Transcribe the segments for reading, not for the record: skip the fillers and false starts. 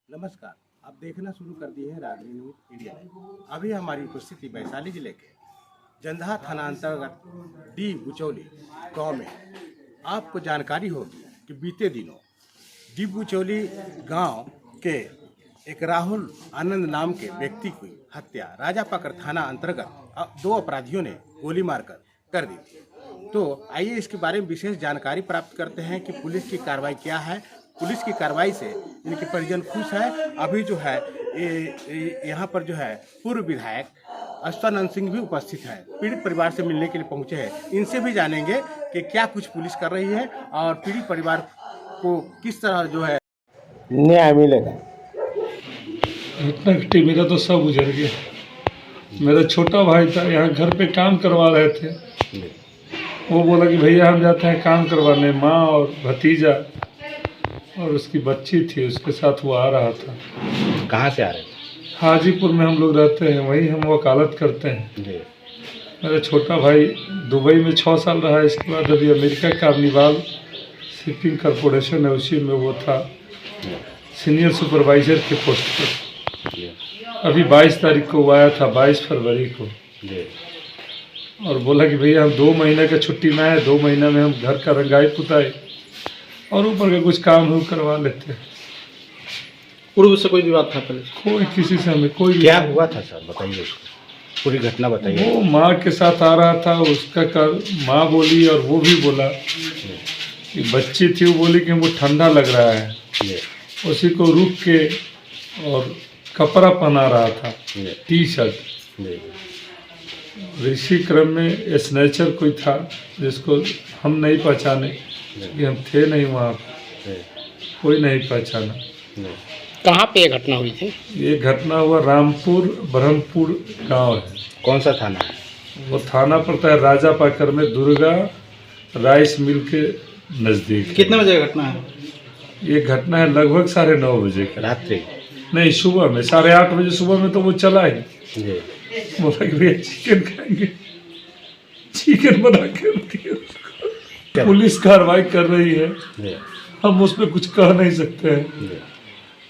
नमस्कार, आप देखना शुरू कर दिए हैं रागनी न्यूज इंडिया। अभी हमारी उपस्थिति वैशाली जिले के जंदाहा थाना अंतर्गत डी बुचौली गांव में। आपको जानकारी होगी कि बीते दिनों डी बुचौली गांव के एक राहुल आनंद नाम के व्यक्ति की हत्या राजापाकर थाना अंतर्गत दो अपराधियों ने गोली मारकर कर दी। तो आइए इसके बारे में विशेष जानकारी प्राप्त करते हैं कि पुलिस की कार्रवाई क्या है। पुलिस की कार्रवाई से इनके परिजन खुश है। अभी जो है यहाँ पर जो है पूर्व विधायक अश्वानंद सिंह भी उपस्थित है, पीड़ित परिवार से मिलने के लिए पहुँचे हैं। इनसे भी जानेंगे कि क्या कुछ पुलिस कर रही है और पीड़ित परिवार को किस तरह जो है न्याय मिलेगा। इतना घटी मेरा तो सब गुजर गया। मेरा छोटा भाई था, यहाँ घर पे काम करवा रहे थे। वो बोला कि भैया हम जाते हैं काम करवाने। माँ और भतीजा और उसकी बच्ची थी, उसके साथ वो आ रहा था। कहाँ से आ रहे थे? हाजीपुर में हम लोग रहते हैं, वहीं हम वकालत करते हैं। मेरा छोटा भाई दुबई में 6 साल रहा। इसके बाद अभी अमेरिका कार्निवाल शिपिंग कॉरपोरेशन है, उसी में वो था सीनियर सुपरवाइज़र के पोस्ट पर। अभी 22 तारीख को वो आया था, 22 फरवरी को, और बोला कि भैया हम 2 महीने का छुट्टी में आए, 2 महीना में हम घर का रंगाई पुताई और ऊपर का कुछ काम हम करवा लेते हैं। पूर्व से कोई विवाद था पहले? कोई किसी से हमें कोई क्या हुआ था सर, बताइए उसको पूरी घटना बताइए। वो माँ के साथ आ रहा था, उसका माँ बोली और वो भी बोला कि बच्ची थी, वो बोली कि हमको ठंडा लग रहा है। उसी को रुक के और कपड़ा पहना रहा था, टी शर्ट। इसी क्रम में स्नेचर कोई था जिसको हम नहीं पहचाने कि हम थे नहीं वहाँ पे, कोई नहीं पहचाना। कहाँ पे ये घटना हुई थी? ये घटना हुआ रामपुर ब्रह्मपुर गांव है। कौन सा थाना है? वो थाना पड़ता है राजापाकर में, दुर्गा राइस मिल के नज़दीक। कितने बजे घटना है? ये घटना है लगभग 9:30 बजे की रात्रि नहीं, सुबह में 8:30 बजे सुबह में। तो वो चला ही बोला कि भैया चिकन खाएंगे, चिकन बना के दिए उसको। पुलिस कार्रवाई कर रही है, हम उस पर कुछ कह नहीं सकते हैं,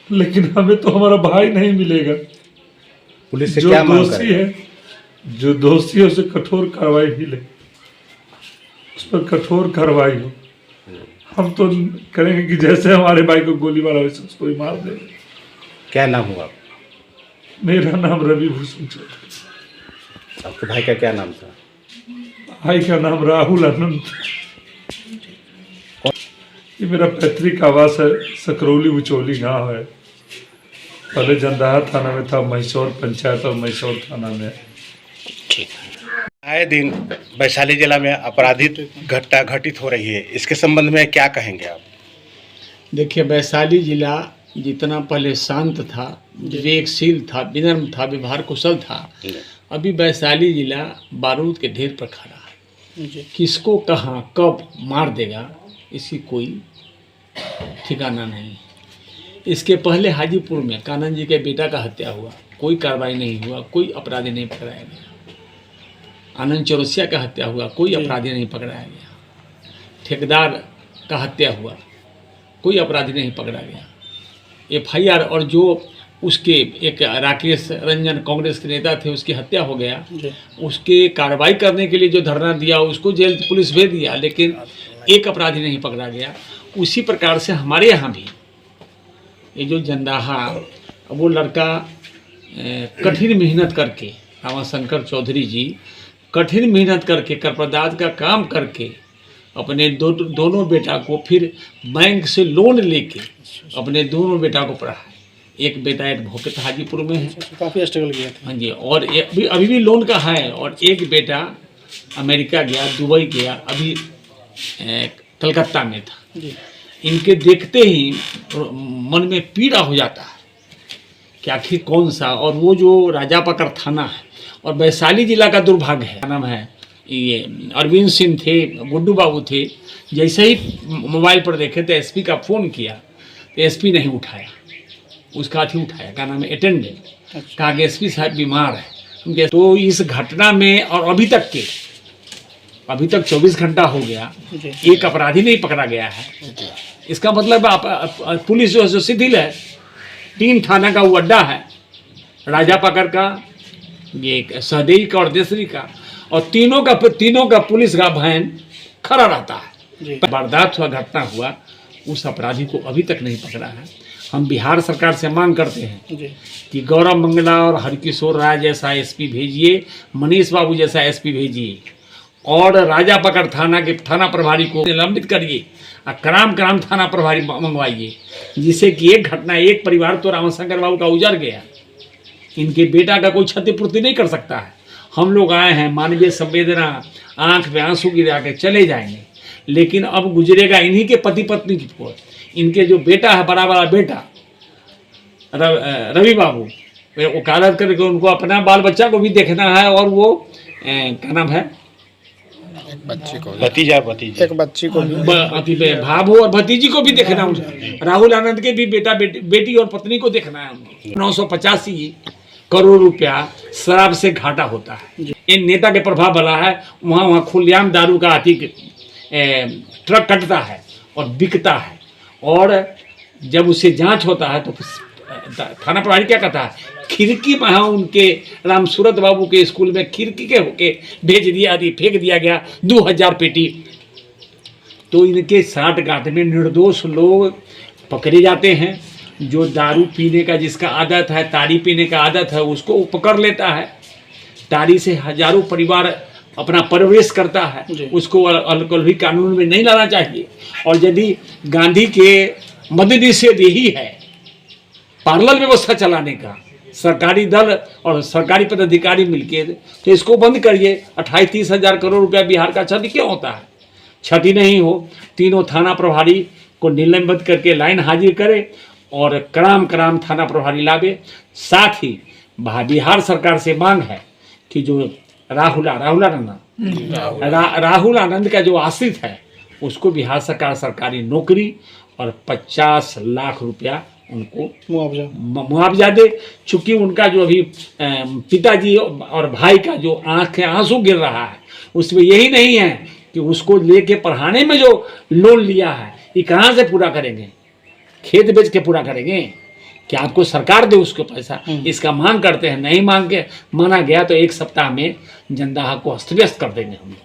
लेकिन हमें तो हमारा भाई नहीं मिलेगा। पुलिस से जो क्या मांग दोषी है, जो दोषी है उसे कठोर कार्रवाई मिले, उस पर कठोर कार्रवाई हो। हम तो करेंगे कि जैसे हमारे भाई को गोली मारा वैसे उसको भी मार देंगे। क्या नाम हुआ? मेरा नाम रवि भूषण चौधरी। आपके भाई का क्या नाम था? भाई का नाम राहुल आनंद। ये मेरा पैतृक आवास है, सकरौली बुचौली गांव है। पहले जंदाहा थाना में था, मैसौर पंचायत और मैसौर थाना में। आए दिन वैशाली जिला में आपराधिक घटना घटित हो रही है, इसके संबंध में क्या कहेंगे आप? देखिए, वैशाली जिला जितना पहले शांत था, विवेकशील था, विनम्र था, व्यवहार कुशल था, अभी वैशाली जिला बारूद के ढेर पर खड़ा है। किसको कहाँ कब मार देगा इसकी कोई ठिकाना नहीं। इसके पहले हाजीपुर में कानन जी के बेटा का हत्या हुआ, कोई कार्रवाई नहीं हुआ, कोई अपराधी नहीं पकड़ाया गया। आनंद चौरसिया का हत्या हुआ, कोई अपराधी नहीं पकड़ाया गया। ठेकेदार का हत्या हुआ, कोई अपराधी नहीं पकड़ा गया। FIR और जो उसके एक राकेश रंजन कांग्रेस के नेता थे, उसकी हत्या हो गया। उसके कार्रवाई करने के लिए जो धरना दिया उसको जेल पुलिस भेज दिया, लेकिन एक अपराधी नहीं पकड़ा गया। उसी प्रकार से हमारे यहाँ भी ये जो जंदाहा, वो लड़का कठिन मेहनत करके, रामाशंकर चौधरी जी कठिन मेहनत करके करपदाज का काम करके अपने दोनों बेटा को फिर बैंक से लोन लेके अपने दोनों बेटा को पढ़ाया। एक बेटा एडवोकेट हाजीपुर में है, काफ़ी स्ट्रगल किया था। हाँ जी, और अभी भी लोन का है। और एक बेटा अमेरिका गया, दुबई गया, अभी कलकत्ता में था। इनके देखते ही मन में पीड़ा हो जाता है कि आखिर कौन सा। और वो जो राजापाकर थाना है और वैशाली जिला का दुर्भाग्य है, नाम है ये अरविंद सिंह थे, गुड्डू बाबू थे। जैसे ही मोबाइल पर देखे तो SP का फ़ोन किया तो SP नहीं उठाया, उसका अथी उठाया, क्या नाम है, अटेंडेंट। कहा कि SP साहब बीमार है। तो इस घटना में और अभी तक 24 घंटा हो गया, एक अपराधी नहीं पकड़ा गया है। इसका मतलब पुलिस जो है शिथिल है। 3 थाना का वो अड्डा है, राजा पकड़ का, ये सहदेई का और देसरी का, और तीनों का पुलिस का वैन खड़ा रहता है। बर्दाश्त हुआ घटना हुआ, उस अपराधी को अभी तक नहीं पकड़ा है। हम बिहार सरकार से मांग करते हैं कि गौरव मंगला और हरकिशोर राय जैसा एसपी भेजिए, मनीष बाबू जैसा एसपी भेजिए, और राजा पकड़ थाना के थाना प्रभारी को निलंबित करिए और कराम थाना प्रभारी मंगवाइए, जिससे कि एक घटना, एक परिवार तो रामशंकर बाबू का उजड़ गया, इनके बेटा का कोई क्षतिपूर्ति नहीं कर सकता है। हम लोग आए हैं मानवीय संवेदना, आंख में आंसू गिरा के चले जाएंगे, लेकिन अब गुजरेगा इन्हीं के पति पत्नी की पोर। इनके जो बेटा है, बड़ा बेटा रवि बाबू, वकालत करके उनको अपना बाल बच्चा को भी देखना है, और वो क्या नाम है, एक बच्ची को भी भाभू और भतीजी को भी देखना है। राहुल आनंद के भी बेटी और पत्नी को देखना है। 985 करोड़ रुपया शराब से घाटा होता है। इन नेता के प्रभाव वाला है, वहाँ खुलेआम दारू का ट्रक कटता है और बिकता है, और जब उससे जांच होता है तो थाना प्रभारी क्या कहता है, खिड़की वहाँ उनके राम सूरत बाबू के स्कूल में खिड़की के होके भेज दिया, फेंक दिया गया 2000 पेटी। तो इनके साठ गांठ में निर्दोष लोग पकड़े जाते हैं। जो दारू पीने का जिसका आदत है, ताड़ी पीने का आदत है, उसको वो पकड़ लेता है। ताड़ी से हजारों परिवार अपना परवरिश करता है, उसको अल्कोहल भी कानून में नहीं लाना चाहिए। और यदि गांधी के मद निषेध यही है पार्लर व्यवस्था चलाने का, सरकारी दल और सरकारी पदाधिकारी मिलके, तो इसको बंद करिए। 28-30 हज़ार करोड़ रुपया बिहार का क्षति क्यों होता है? क्षति नहीं हो, तीनों थाना प्रभारी को निलंबित करके लाइन हाजिर करे और कराम थाना प्रभारी लावे। साथ ही बिहार सरकार से मांग है कि जो राहुल आनंद का जो आश्रित है, उसको बिहार सरकार सरकारी नौकरी और 50 लाख रुपया उनको मुआवजा दे। चूंकि उनका जो अभी पिताजी और भाई का जो आंख आंसू गिर रहा है, उसमें यही नहीं है कि उसको लेके पढ़ाने में जो लोन लिया है, ये कहाँ से पूरा करेंगे? खेत बेच के पूरा करेंगे क्या? आपको सरकार दे उसको पैसा। इसका मांग करते हैं, नहीं मांग के माना गया तो 1 सप्ताह में जनदाहा को अस्त व्यस्त कर देंगे हम।